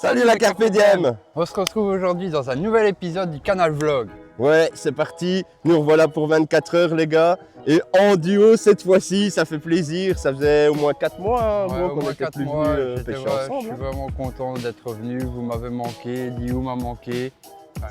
Salut la Carpe Diem. On se retrouve aujourd'hui dans un nouvel épisode du Canal Vlog. Ouais, c'est parti, nous revoilà pour 24 heures les gars. Et en duo cette fois-ci, ça fait plaisir, ça faisait au moins 4 mois qu'on n'était plus venus pêcher ensemble. Je suis vraiment content d'être venu, vous m'avez manqué, Liu m'a manqué.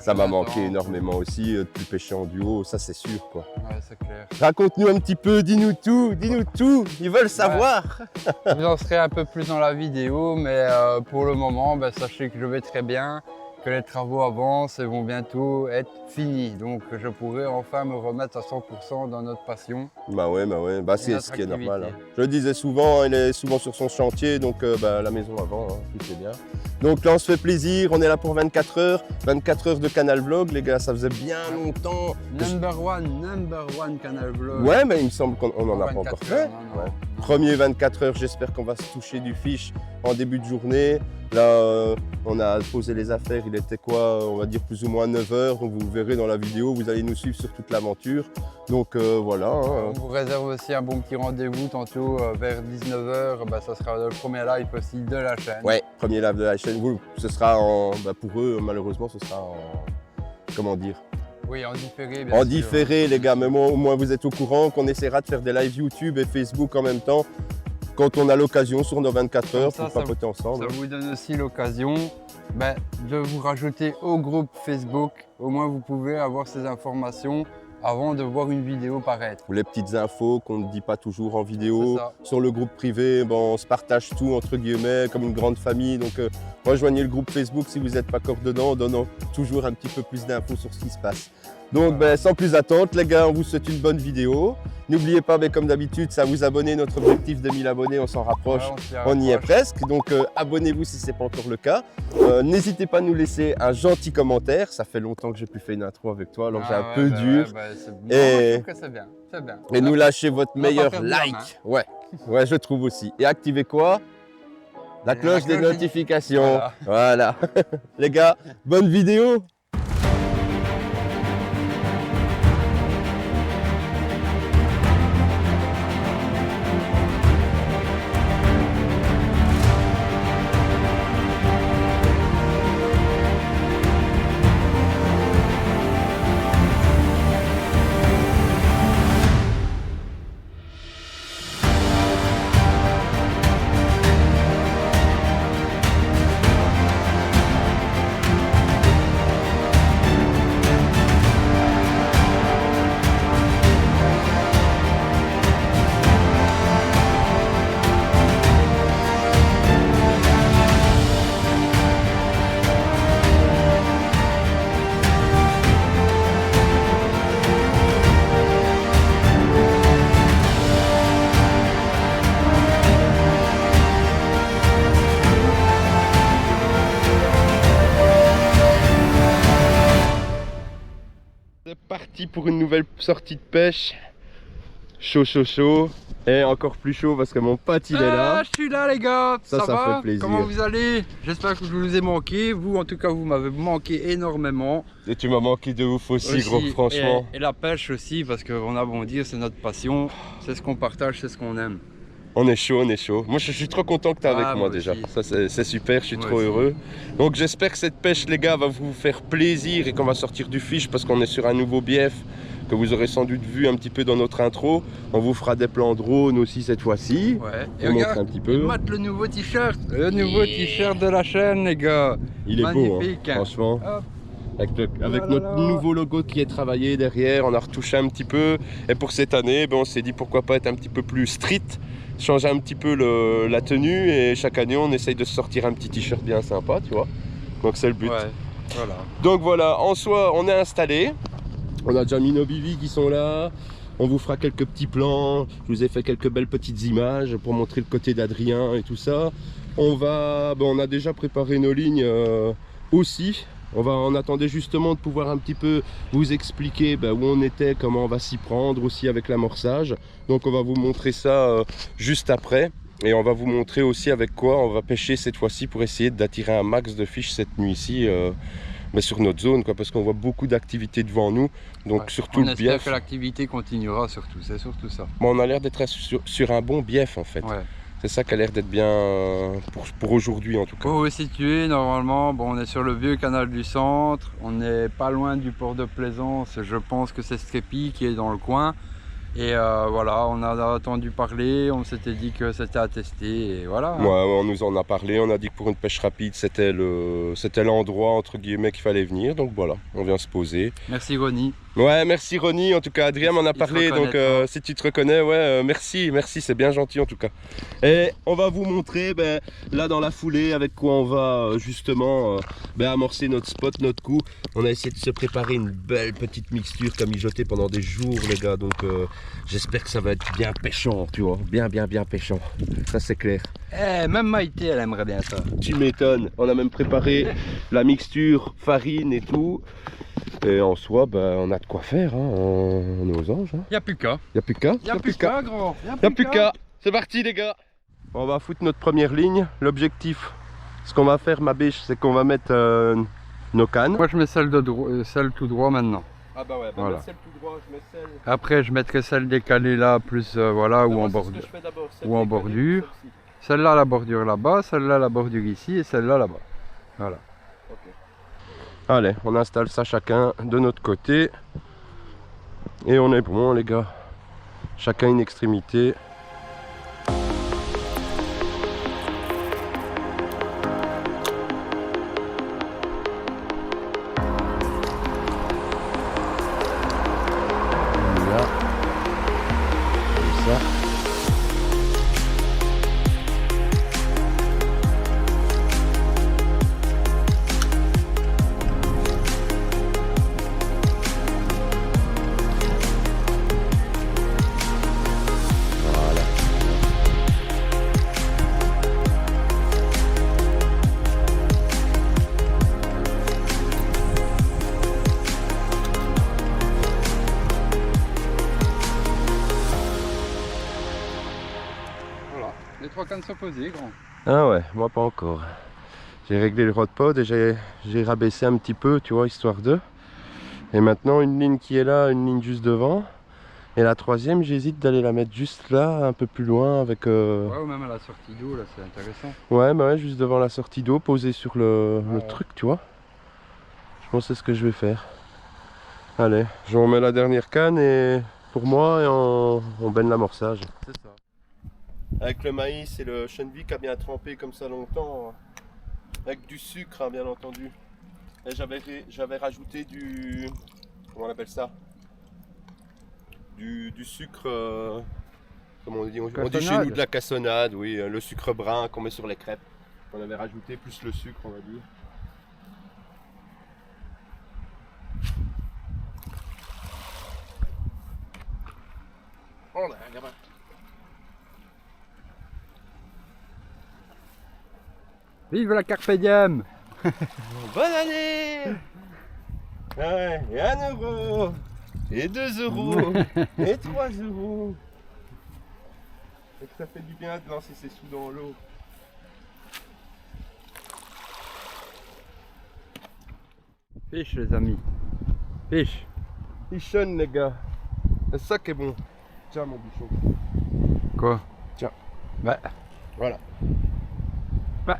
Ça m'a manqué énormément aussi de plus pêcher en duo, ça c'est sûr quoi. Ouais, c'est clair. Raconte-nous un petit peu, dis-nous tout, ils veulent savoir. Ouais. Vous en serez un peu plus dans la vidéo, mais pour le moment, sachez que je vais très bien, que les travaux avancent et vont bientôt être finis. Donc je pourrai enfin me remettre à 100% dans notre passion. Bah ouais, c'est ce qui est normal. Hein. Je le disais souvent, il est souvent sur son chantier, donc la maison avant, hein, tout est bien. Donc là on se fait plaisir, on est là pour 24 heures de Canal Vlog, les gars, ça faisait bien longtemps. Number one Canal Vlog. Ouais, mais il me semble qu'on n'en a pas encore fait. Non. Premier 24 heures, j'espère qu'on va se toucher du fiche en début de journée. Là, on a posé les affaires, il était quoi, on va dire plus ou moins 9 heures, donc vous le verrez dans la vidéo, vous allez nous suivre sur toute l'aventure. Donc voilà. Hein. On vous réserve aussi un bon petit rendez-vous tantôt vers 19 h, ça sera le premier live aussi de la chaîne. Ouais, premier live de la chaîne, ce sera pour eux, malheureusement, ce sera en, comment dire, oui, en différé, bien en sûr. différé, les gars, mais au moins vous êtes au courant qu'on essaiera de faire des lives YouTube et Facebook en même temps quand on a l'occasion sur nos 24 heures pour papoter ensemble. Ça vous donne aussi l'occasion de vous rajouter au groupe Facebook. Au moins, vous pouvez avoir ces informations avant de voir une vidéo paraître. Les petites infos qu'on ne dit pas toujours en vidéo. Sur le groupe privé, on se partage tout entre guillemets comme une grande famille. Donc rejoignez le groupe Facebook si vous n'êtes pas encore dedans, en donnant toujours un petit peu plus d'infos sur ce qui se passe. Donc sans plus attendre les gars, on vous souhaite une bonne vidéo. N'oubliez pas, comme d'habitude, à vous abonner. Notre objectif de 1000 abonnés, on s'en rapproche, on y est presque. Donc abonnez-vous si ce n'est pas encore le cas. N'hésitez pas à nous laisser un gentil commentaire. Ça fait longtemps que j'ai plus fait une intro avec toi, alors j'ai un peu dur. Je trouve que c'est bien, c'est bien. Et nous lâchez votre meilleur like. Ouais, je trouve aussi. Et activez quoi? La cloche des notifications. Voilà. Les gars, bonne vidéo. C'est parti pour une nouvelle sortie de pêche. Chaud. Et encore plus chaud parce que mon pote il est là. Je suis là les gars, ça va? Fait plaisir. Comment vous allez? J'espère que je vous ai manqué. Vous en tout cas vous m'avez manqué énormément. Et tu m'as manqué de ouf aussi gros, franchement. Et la pêche aussi parce qu'on a bon dire c'est notre passion. C'est ce qu'on partage, c'est ce qu'on aime. On est chaud. Moi je suis trop content que tu es avec moi déjà. Ça c'est super, je suis trop heureux. Donc j'espère que cette pêche les gars va vous faire plaisir et qu'on va sortir du fiche parce qu'on est sur un nouveau bief que vous aurez sans doute vu un petit peu dans notre intro. On vous fera des plans drone aussi cette fois-ci. Ouais. Et regarde, un petit peu. Mate le nouveau t-shirt. Le nouveau t-shirt de la chaîne les gars. Il est magnifique, beau hein, franchement. Avec notre nouveau logo qui est travaillé derrière, on a retouché un petit peu. Et pour cette année, on s'est dit pourquoi pas être un petit peu plus street, changer un petit peu la tenue. Et chaque année, on essaye de sortir un petit t-shirt bien sympa, tu vois. Donc c'est le but. Ouais, voilà. Donc voilà, en soi, on est installé. On a déjà mis nos bivis qui sont là. On vous fera quelques petits plans. Je vous ai fait quelques belles petites images pour montrer le côté d'Adrien et tout ça. On a déjà préparé nos lignes aussi. On attendait justement de pouvoir un petit peu vous expliquer où on était, comment on va s'y prendre aussi avec l'amorçage. Donc on va vous montrer ça juste après. Et on va vous montrer aussi avec quoi on va pêcher cette fois-ci pour essayer d'attirer un max de fiches cette nuit-ci. Sur notre zone parce qu'on voit beaucoup d'activités devant nous, donc surtout le bief. Que l'activité continuera surtout, c'est surtout ça. On a l'air d'être sur un bon bief en fait. C'est ça qui a l'air d'être bien pour aujourd'hui en tout cas. Pour vous situer, normalement, bon, on est sur le vieux canal du centre, on n'est pas loin du port de Plaisance, je pense que c'est Strépy qui est dans le coin. Et voilà, on a entendu parler, on s'était dit que c'était à tester et voilà. Ouais, on nous en a parlé, on a dit que pour une pêche rapide c'était l'endroit entre guillemets qu'il fallait venir, donc voilà, on vient se poser. Merci Ronnie. Ouais, merci Ronnie, en tout cas Adrien m'en a parlé, donc si tu te reconnais, ouais, merci, c'est bien gentil en tout cas. Et on va vous montrer là dans la foulée avec quoi on va justement amorcer notre spot, notre coup. On a essayé de se préparer une belle petite mixture qu'a mijotée pendant des jours les gars, donc j'espère que ça va être bien pêchant, tu vois, bien pêchant, ça c'est clair. Même Maïté elle aimerait bien ça. Tu m'étonnes, on a même préparé la mixture, farine et tout. Et en soi, on a de quoi faire, hein. On est aux anges. Hein. Y'a plus qu'à. Y'a plus qu'à. Y'a plus qu'à, grand. Y'a plus qu'à. C'est parti, les gars. On va foutre notre première ligne. L'objectif, ce qu'on va faire, ma biche, c'est qu'on va mettre nos cannes. Moi, je mets celle tout droit maintenant. Ah bah ouais, voilà. celle tout droit, je mets celle. Après, je mettrai celle décalée là, plus voilà, ou en bordure. Ou en bordure. Celle-là, la bordure là-bas, celle-là, la bordure ici, et celle-là, là-bas. Voilà. Allez, on installe ça chacun de notre côté. Et on est bon les gars. Chacun une extrémité. Voilà. Comme ça. Les 3 cannes sont posées, grand. Ah ouais, moi pas encore. J'ai réglé le rod pod et j'ai rabaissé un petit peu, tu vois, histoire de. Et maintenant une ligne qui est là, une ligne juste devant. Et la troisième, j'hésite d'aller la mettre juste là, un peu plus loin avec... Ouais, ou même à la sortie d'eau, là, c'est intéressant. Ouais, bah ouais, juste devant la sortie d'eau, posée sur le truc, tu vois. Je pense que c'est ce que je vais faire. Allez, je remets la dernière canne et pour moi et on baigne l'amorçage. C'est ça. Avec le maïs et le chenvic a bien trempé comme ça longtemps. Avec du sucre, hein, bien entendu. Et j'avais rajouté du... Comment on appelle ça? Du sucre... comment on dit? On dit chez nous de la cassonade, oui. Le sucre brun qu'on met sur les crêpes. On avait rajouté plus le sucre, on va dire. Oh là, gamin. Vive la Carpe Diem. Bonne année. Ouais, et 1 euro, et 2 euros, et 3 euros. Et que ça fait du bien de lancer ses sous dans l'eau. Fiche les amis. Fiche. Fichonne les gars. C'est ça qui est bon. Tiens mon bouchon. Quoi? Tiens. Bah. Voilà. Bah.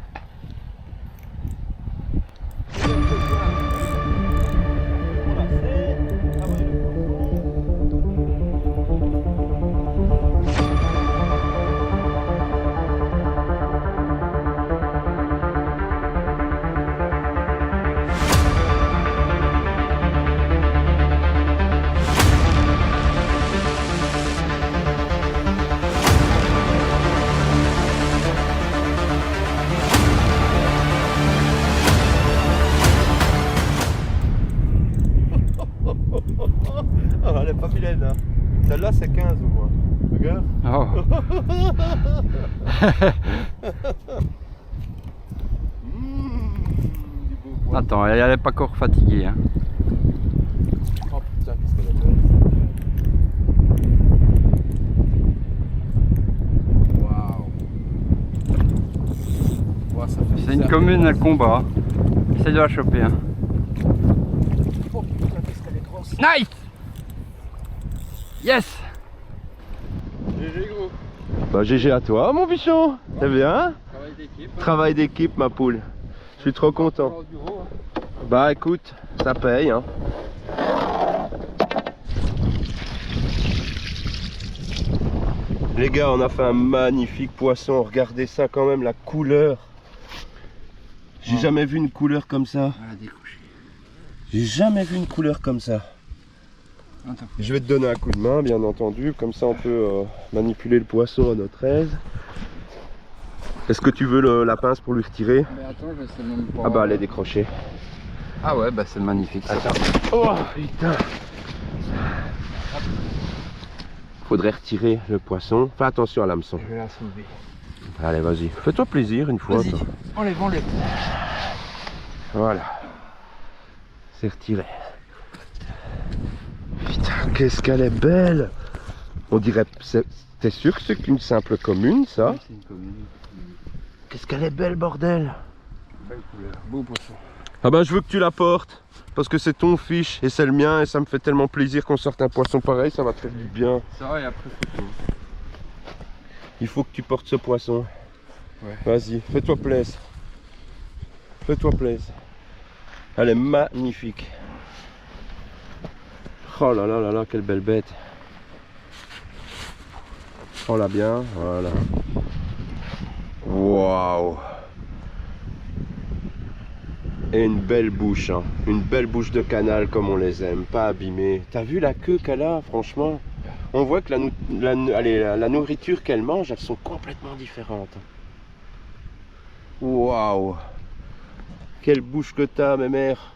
Oh, elle est pas vilaine, hein. Celle-là c'est 15 au moins. Regarde. Oh. Du beau poil. Attends, elle est pas encore fatiguée. Hein. Oh putain, qu'est-ce qu'elle a fait. Waouh. Wow, ça fait C'est une commune à combat. Essaye de la choper. Hein. Oh putain, qu'est-ce qu'elle est grosse. Nice. Yes. GG gros. Bah GG à toi mon bichon. C'est bien. Travail d'équipe. Travail d'équipe ma poule. Je suis trop content. Bah écoute, ça paye hein. Les gars, on a fait un magnifique poisson. Regardez ça quand même, la couleur. J'ai jamais vu une couleur comme ça. J'ai jamais vu une couleur comme ça. Attends. Je vais te donner un coup de main, bien entendu. Comme ça, on peut manipuler le poisson à notre aise. Est-ce que tu veux la pince pour lui retirer? Mais attends, je sais même pas. Ah bah, elle est décrochée. Ah ouais, bah c'est magnifique. Ça. Attends. Oh putain. Faudrait retirer le poisson. Fais attention à l'hameçon. Je vais la sauver. Allez, vas-y. Fais-toi plaisir une fois. Vas-y, enlève. Voilà. C'est retiré. Putain, qu'est-ce qu'elle est belle. On dirait... T'es sûr que c'est qu'une simple commune, ça? Oui, c'est une commune. Qu'est-ce qu'elle est belle, bordel. Belle couleur, beau poisson. Ah bah, je veux que tu la portes. Parce que c'est ton fiche et c'est le mien. Et ça me fait tellement plaisir qu'on sorte un poisson pareil. Ça va te faire du bien. Ça va, il y a presque tout. Il faut que tu portes ce poisson. Ouais. Vas-y, fais-toi plaisir. Fais-toi plaisir. Elle est magnifique. Oh là là là là, quelle belle bête. Oh là bien, voilà. Waouh. Et une belle bouche, hein. Une belle bouche de canal comme on les aime, pas abîmée. T'as vu la queue qu'elle a, franchement? On voit que la nourriture qu'elle mange, elles sont complètement différentes. Waouh. Quelle bouche que t'as, mes mères.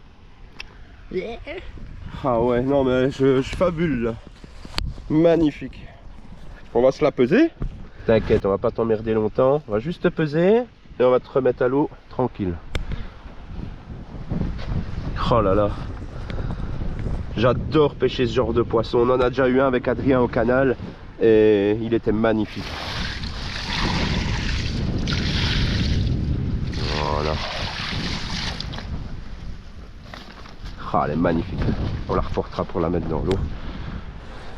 Ah ouais, non mais je fabule là. Magnifique. On va se la peser. T'inquiète, on va pas t'emmerder longtemps. On va juste te peser et on va te remettre à l'eau tranquille. Oh là là. J'adore pêcher ce genre de poisson. On en a déjà eu un avec Adrien au canal et il était magnifique. Voilà. Ah, elle est magnifique. On la reportera pour la mettre dans l'eau.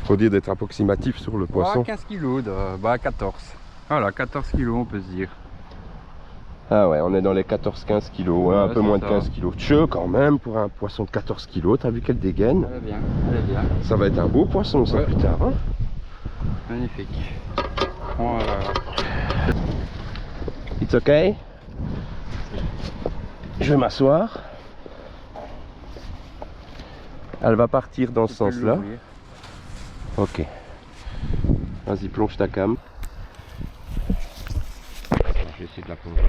Faut dire d'être approximatif sur le poisson. Ah, 15 kg, bah 14. Voilà, 14 kg on peut se dire. Ah ouais, on est dans les 14-15 kg, ouais, un peu moins de 15 kg. Tchè, quand même, pour un poisson de 14 kg, t'as vu qu'elle dégaine? Elle est bien, elle est bien. Ça va être un beau poisson ça, ouais, plus tard. Hein. Magnifique. Voilà. It's ok. Je vais m'asseoir. Elle va partir dans ce sens-là. Ok. Vas-y, plonge ta cam. Je vais essayer de la plonger.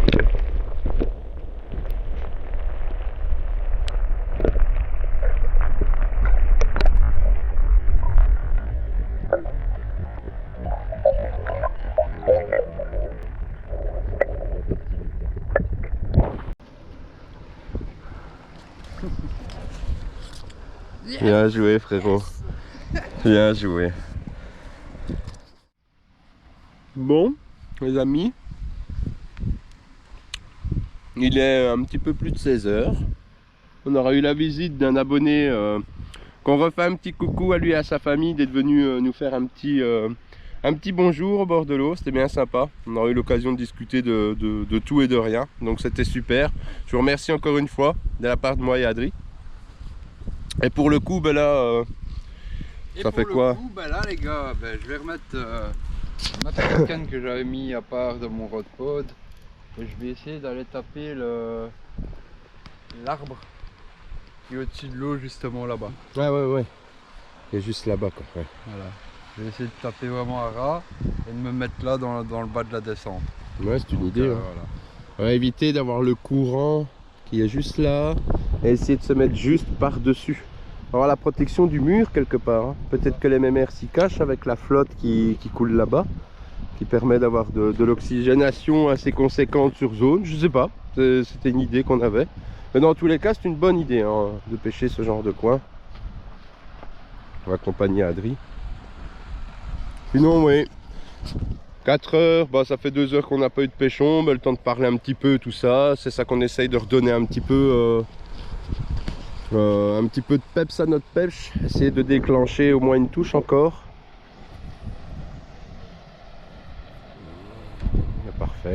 Bien joué frérot. Bien joué. Bon les amis, il est un petit peu plus de 16 h. On aura eu la visite d'un abonné qu'on refait un petit coucou à lui et à sa famille d'être venu nous faire un petit bonjour au bord de l'eau. C'était bien sympa. On aura eu l'occasion de discuter de tout et de rien. Donc c'était super. Je vous remercie encore une fois de la part de moi et Adri. Et pour le coup, ben là, ça fait quoi? Coup, ben là les gars, ben, je vais remettre la canne que j'avais mis à part de mon rod pod. Et je vais essayer d'aller taper l'arbre qui est au-dessus de l'eau justement là-bas. Ouais. Il est juste là-bas quoi. Ouais. Voilà. Je vais essayer de taper vraiment à ras et de me mettre là dans le bas de la descente. Ouais, c'est une idée. Hein. Voilà. On va éviter d'avoir le courant qui est juste là et essayer de se mettre juste par-dessus. Avoir la protection du mur quelque part. Hein. Peut-être que les mémères s'y cachent avec la flotte qui coule là-bas, qui permet d'avoir de l'oxygénation assez conséquente sur zone. Je sais pas, c'était une idée qu'on avait. Mais dans tous les cas, c'est une bonne idée hein, de pêcher ce genre de coin. On va accompagner Adri. Sinon, oui. 4 heures, bah, ça fait 2 heures qu'on n'a pas eu de pêchon, bah, le temps de parler un petit peu, tout ça. C'est ça qu'on essaye de redonner un petit peu de peps à notre pêche. Essayer de déclencher au moins une touche encore.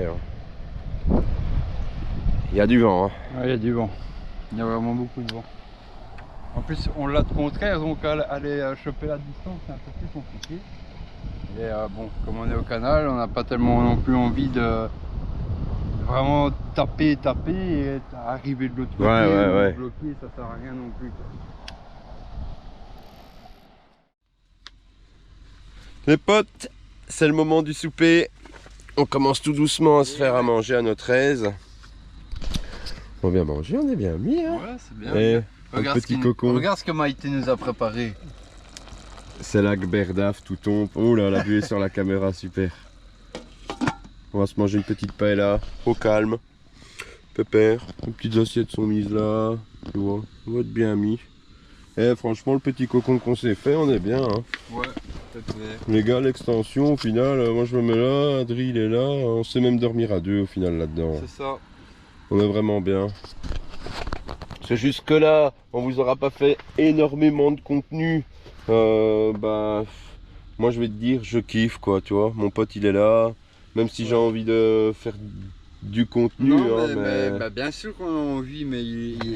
vrai. Hein. Il y a du vent. Hein. Ouais, il y a du vent. Il y a vraiment beaucoup de vent. En plus, on l'a de contraire, donc aller choper la distance, c'est un peu plus compliqué. Et bon, comme on est au canal, on n'a pas tellement non plus envie de vraiment taper et arriver de l'autre côté. Ouais. Bloquer, ça sert à rien non plus. Quoi. Les potes, c'est le moment du souper. On commence tout doucement à se faire à manger à notre aise. On va bien manger, on est bien mis. Hein. Ouais, c'est bien. Et Regarde, cocon. Regarde ce que Maïté nous a préparé. C'est là que Berdaf tout tombe. Oh là, la vue est sur la caméra, super. On va se manger une petite paella, au calme. Pépère, les petites assiettes sont mises là. Tu vois, on va être bien mis. Et franchement, le petit cocon qu'on s'est fait, on est bien. Hein. Ouais, tout à fait. Les gars, l'extension, au final, moi je me mets là, Adri il est là. On sait même dormir à deux au final là-dedans. C'est ça. On est vraiment bien. C'est juste que là, on vous aura pas fait énormément de contenu. Moi je vais te dire, je kiffe quoi, tu vois. Mon pote il est là, même si j'ai envie de faire du contenu. Non, hein, mais bien sûr qu'on a envie, mais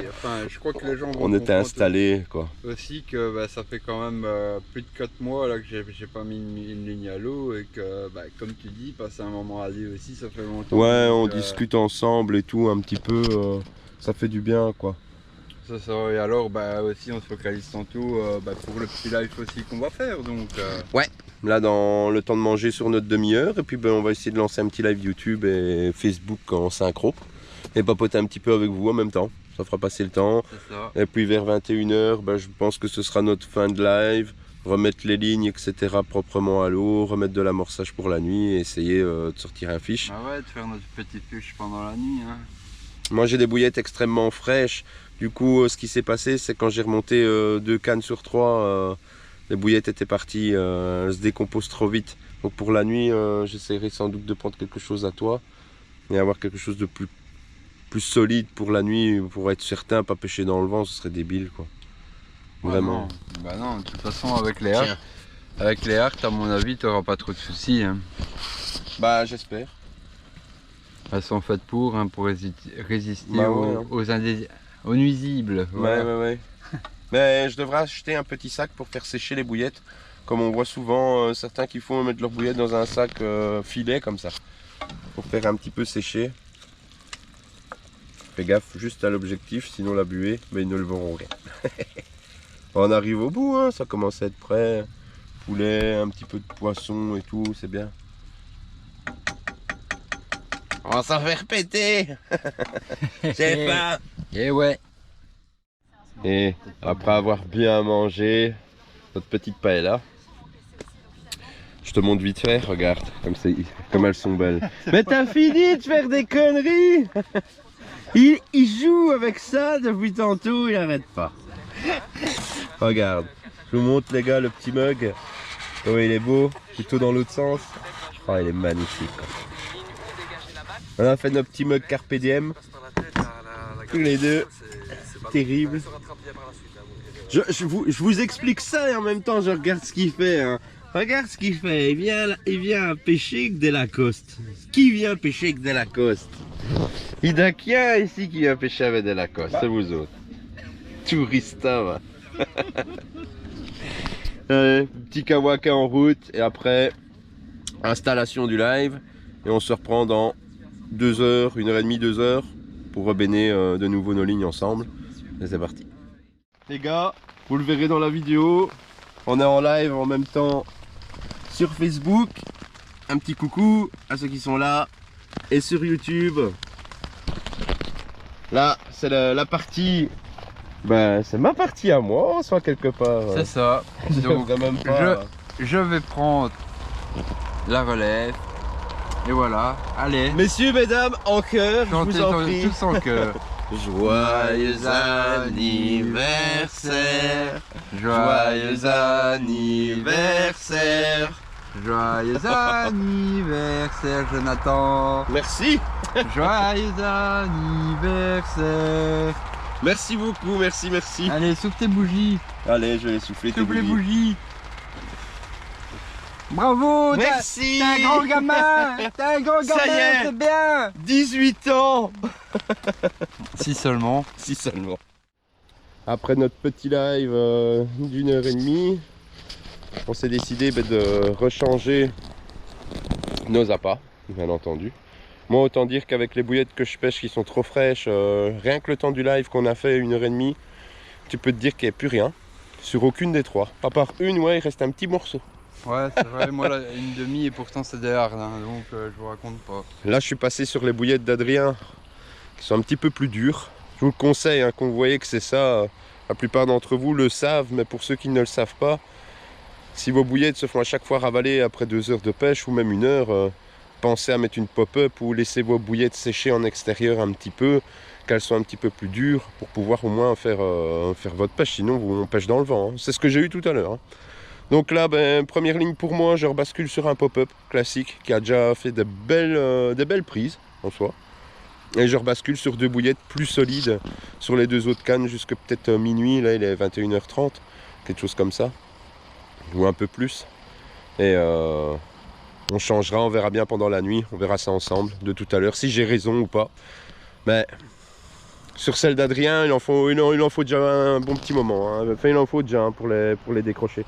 enfin, je crois que les gens vont on était installés quoi. aussi que ça fait quand même plus de 4 mois là que j'ai pas mis une ligne à l'eau et que comme tu dis, passer un moment à deux aussi, ça fait longtemps. Ouais, donc, on discute ensemble et tout un petit peu, ça fait du bien quoi. C'est ça, et alors aussi on se focalise tantôt pour le petit live aussi qu'on va faire donc. Ouais. Là dans le temps de manger sur notre demi-heure et puis on va essayer de lancer un petit live YouTube et Facebook en synchro et papoter un petit peu avec vous en même temps, ça fera passer le temps. C'est ça. Et puis vers 21h, je pense que ce sera notre fin de live, remettre les lignes etc proprement à l'eau, remettre de l'amorçage pour la nuit et essayer de sortir un fiche. Ah ouais, de faire notre petit fiche pendant la nuit. Hein. Moi j'ai des bouillettes extrêmement fraîches, du coup ce qui s'est passé c'est quand j'ai remonté 2 cannes sur 3, les bouillettes étaient parties, elles se décomposent trop vite. Donc pour la nuit, j'essaierai sans doute de prendre quelque chose à toi et avoir quelque chose de plus solide pour la nuit, pour être certain, pas pêcher dans le vent, ce serait débile quoi. Vraiment. Ouais, non, de toute façon avec les arcs, à mon avis, tu n'auras pas trop de soucis. Hein. Bah j'espère. Elles sont faites pour résister aux nuisibles. Voilà. Ouais. Mais je devrais acheter un petit sac pour faire sécher les bouillettes. Comme on voit souvent certains qui font mettre leurs bouillettes dans un sac filet comme ça. Pour faire un petit peu sécher. Fais gaffe juste à l'objectif, sinon la buée, mais ils ne le verront rien. On arrive au bout, hein, ça commence à être prêt. Poulet, un petit peu de poisson et tout, c'est bien. On va s'en faire péter. J'ai faim. Et ouais. Et après avoir bien mangé notre petite paella, je te montre vite fait, regarde, comme elles sont belles. Mais t'as fini de faire des conneries. Il joue avec ça depuis tantôt, il arrête pas. Regarde, je vous montre les gars le petit mug. Oh il est beau, plutôt dans l'autre sens. Oh il est magnifique. On a fait notre petit mug Carpe Diem. Tous les deux. Terrible. Je vous explique ça et en même temps je regarde ce qu'il fait. Hein. Regarde ce qu'il fait. Il vient pêcher avec des Lacoste. Qui vient pêcher avec des Lacoste? Il n'y a qu'un ici qui vient pêcher avec des Lacoste. C'est vous autres. Tourista, va. Allez, petit kawaka en route et après installation du live et on se reprend dans 2 heures, 1h30, 2 heures pour rebéner de nouveau nos lignes ensemble. Et c'est parti. Les gars, vous le verrez dans la vidéo, on est en live en même temps sur Facebook. Un petit coucou à ceux qui sont là et sur YouTube. Là, c'est la partie. C'est ma partie à moi, en soit quelque part. C'est ça. Donc, même pas. je vais prendre la relève. Et voilà, allez. Messieurs, mesdames, en cœur, je vous en prie. Tous en cœur. Joyeux anniversaire. Joyeux anniversaire. Joyeux anniversaire, Jonathan. Merci. Joyeux anniversaire. Merci beaucoup, merci. Allez, souffle tes bougies. Allez, je vais les souffler tes Souffle les bougies. Bravo. Merci. T'es un grand gamin. T'es un grand Ça y gamin, est. c'est bien. 18 ans. Si seulement. Si seulement. Après notre petit live d'1h30, on s'est décidé de rechanger nos appâts, bien entendu. Moi, autant dire qu'avec les bouillettes que je pêche qui sont trop fraîches, rien que le temps du live qu'on a fait 1h30, tu peux te dire qu'il n'y a plus rien sur aucune des trois. À part une, ouais, il reste un petit morceau. Ouais, c'est vrai, moi là, une demi et pourtant c'est des hardes, hein, donc je vous raconte pas. Là, je suis passé sur les bouillettes d'Adrien qui sont un petit peu plus dures. Je vous le conseille, hein, quand vous voyez que c'est ça, la plupart d'entre vous le savent, mais pour ceux qui ne le savent pas, si vos bouillettes se font à chaque fois ravaler après 2 heures de pêche ou même 1 heure, pensez à mettre une pop-up ou laissez vos bouillettes sécher en extérieur un petit peu, qu'elles soient un petit peu plus dures pour pouvoir au moins faire votre pêche, sinon on pêche dans le vent. Hein. C'est ce que j'ai eu tout à l'heure. Hein. Donc là, première ligne pour moi, je rebascule sur un pop-up classique qui a déjà fait des belles prises en soi. Et je rebascule sur 2 bouillettes plus solides sur les 2 autres cannes jusque peut-être minuit, là il est 21h30, quelque chose comme ça, ou un peu plus. Et on changera, on verra bien pendant la nuit, on verra ça ensemble de tout à l'heure, si j'ai raison ou pas. Mais sur celle d'Adrien, il en faut déjà un bon petit moment, hein. Enfin il en faut déjà hein, pour les décrocher.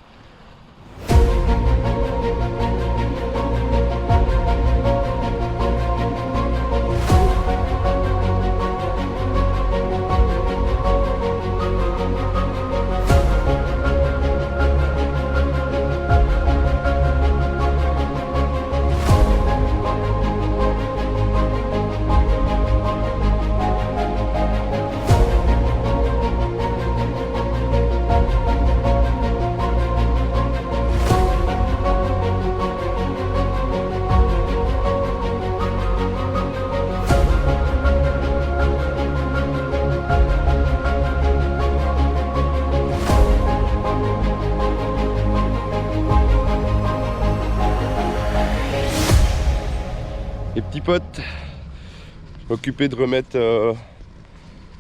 Les petits potes, je m'occupais de remettre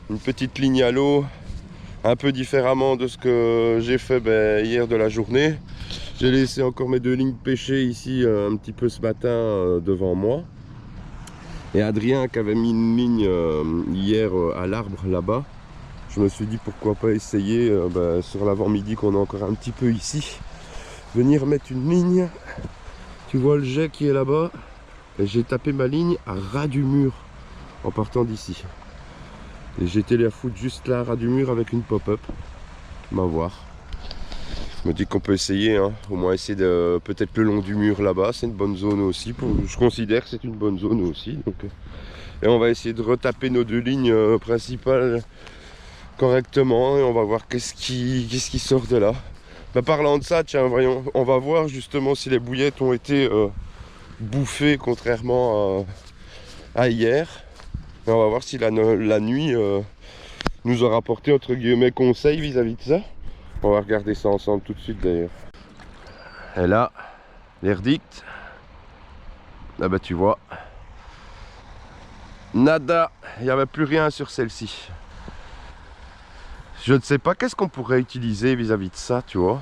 une petite ligne à l'eau un peu différemment de ce que j'ai fait hier de la journée. J'ai laissé encore mes 2 lignes pêchées ici un petit peu ce matin devant moi. Et Adrien qui avait mis une ligne hier à l'arbre là-bas, je me suis dit pourquoi pas essayer sur l'avant-midi qu'on a encore un petit peu ici, venir mettre une ligne. Tu vois le jet qui est là-bas? J'ai tapé ma ligne à ras du mur en partant d'ici. Et j'ai été la foutre juste là à ras du mur avec une pop-up. On va voir. Je me dis qu'on peut essayer, hein. Au moins essayer de peut-être le long du mur là-bas. C'est une bonne zone aussi. Je considère que c'est une bonne zone aussi. Donc, et on va essayer de retaper nos 2 lignes principales correctement. Et on va voir qu'est-ce qui sort de là. Parlant de ça, tiens, voyons, on va voir justement si les bouillettes ont été bouffé contrairement à hier. Et on va voir si la nuit nous aura apporté entre guillemets conseil vis-à-vis de ça. On va regarder ça ensemble tout de suite d'ailleurs. Et là, verdict. Là tu vois. Nada, il n'y avait plus rien sur celle-ci. Je ne sais pas qu'est-ce qu'on pourrait utiliser vis-à-vis de ça, tu vois.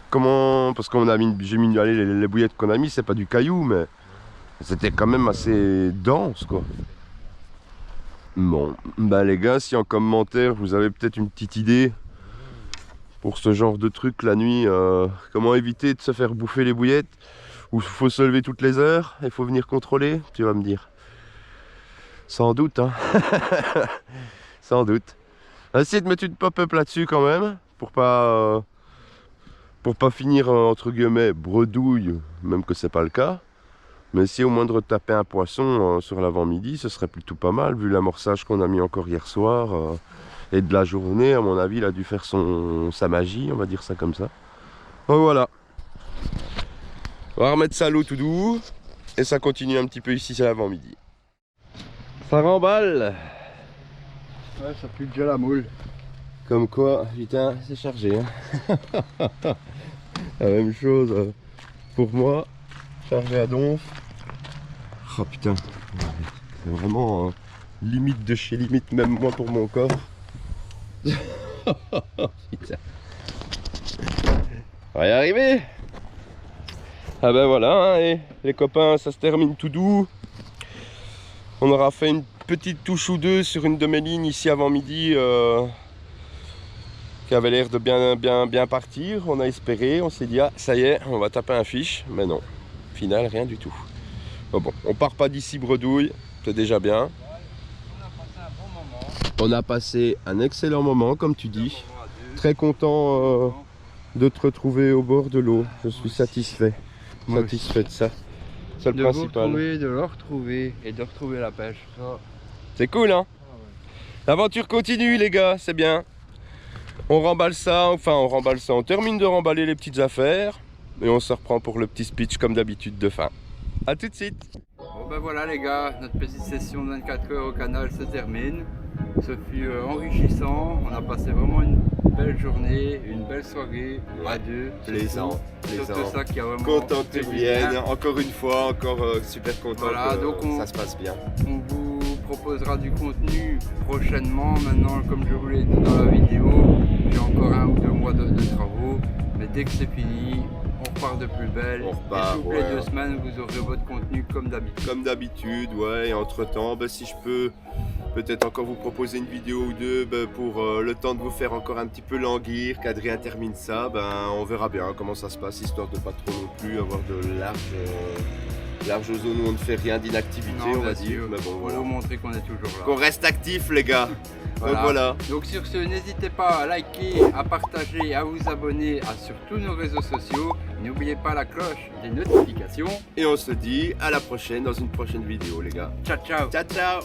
Comment, parce qu'on a mis, j'ai mis les bouillettes qu'on a mis, c'est pas du caillou, mais c'était quand même assez dense, quoi. Bon, les gars, si en commentaire vous avez peut-être une petite idée pour ce genre de truc la nuit, comment éviter de se faire bouffer les bouillettes, ou il faut se lever toutes les heures, il faut venir contrôler, tu vas me dire. Sans doute, hein. Sans doute. Essayez de mettre une pop-up là-dessus quand même, pour pas finir entre guillemets bredouille, même que c'est pas le cas. Mais si au moins de retaper un poisson sur l'avant-midi, ce serait plutôt pas mal, vu l'amorçage qu'on a mis encore hier soir. Et de la journée, à mon avis, il a dû faire sa magie, on va dire ça comme ça. Donc voilà. On va remettre ça à l'eau tout doux. Et ça continue un petit peu ici, c'est l'avant-midi. Ça remballe. Ouais, ça pue déjà la moule. Comme quoi, putain, c'est chargé. Hein. La même chose pour moi. Chargé à donf. Oh putain. C'est vraiment limite de chez limite, même moi pour mon corps. Putain. On va y arriver. Ah ben voilà, hein, et les copains, ça se termine tout doux. On aura fait une petite touche ou deux sur une de mes lignes ici avant midi qui avait l'air de bien partir. On a espéré, on s'est dit ah ça y est, on va taper un fiche, mais non, au final rien du tout. Bon, on part pas d'ici bredouille, c'est déjà bien. On a passé un excellent moment comme tu dis. Très content de te retrouver au bord de l'eau. Je suis satisfait. Satisfait de ça. C'est le principal. De le retrouver et de retrouver la pêche. C'est cool, hein? L'aventure continue, les gars, c'est bien. On remballe ça, on termine de remballer les petites affaires et on se reprend pour le petit speech comme d'habitude de fin. A tout de suite. Bon ben voilà les gars, notre petite session de 24 heures au canal se termine. Ce fut enrichissant, on a passé vraiment une belle journée, une belle soirée à deux. Plaisant. Surtout ça qui a vraiment Content que tu fait viennes, bien. encore une fois, encore super content Voilà, que donc ça se passe bien. On vous proposera du contenu prochainement. Maintenant, comme je vous l'ai dit dans la vidéo, j'ai encore 1 ou 2 mois de travaux, mais dès que c'est fini, on repart de plus belle. On repart, et toutes les 2 semaines, vous aurez votre contenu comme d'habitude. Comme d'habitude, ouais, et entre temps, si je peux peut-être encore vous proposer une vidéo ou deux pour le temps de vous faire encore un petit peu languir, qu'Adrien termine ça, on verra bien comment ça se passe, histoire de pas trop non plus avoir de larges zones où on ne fait rien d'inactivité, on va dire. Mais bon, voilà. Pour vous montrer qu'on est toujours là. Qu'on reste actif, les gars. Voilà. Donc voilà. Donc sur ce, n'hésitez pas à liker, à partager, à vous abonner sur tous nos réseaux sociaux. N'oubliez pas la cloche des notifications. Et on se dit à la prochaine dans une prochaine vidéo, les gars. Ciao, ciao. Ciao, ciao.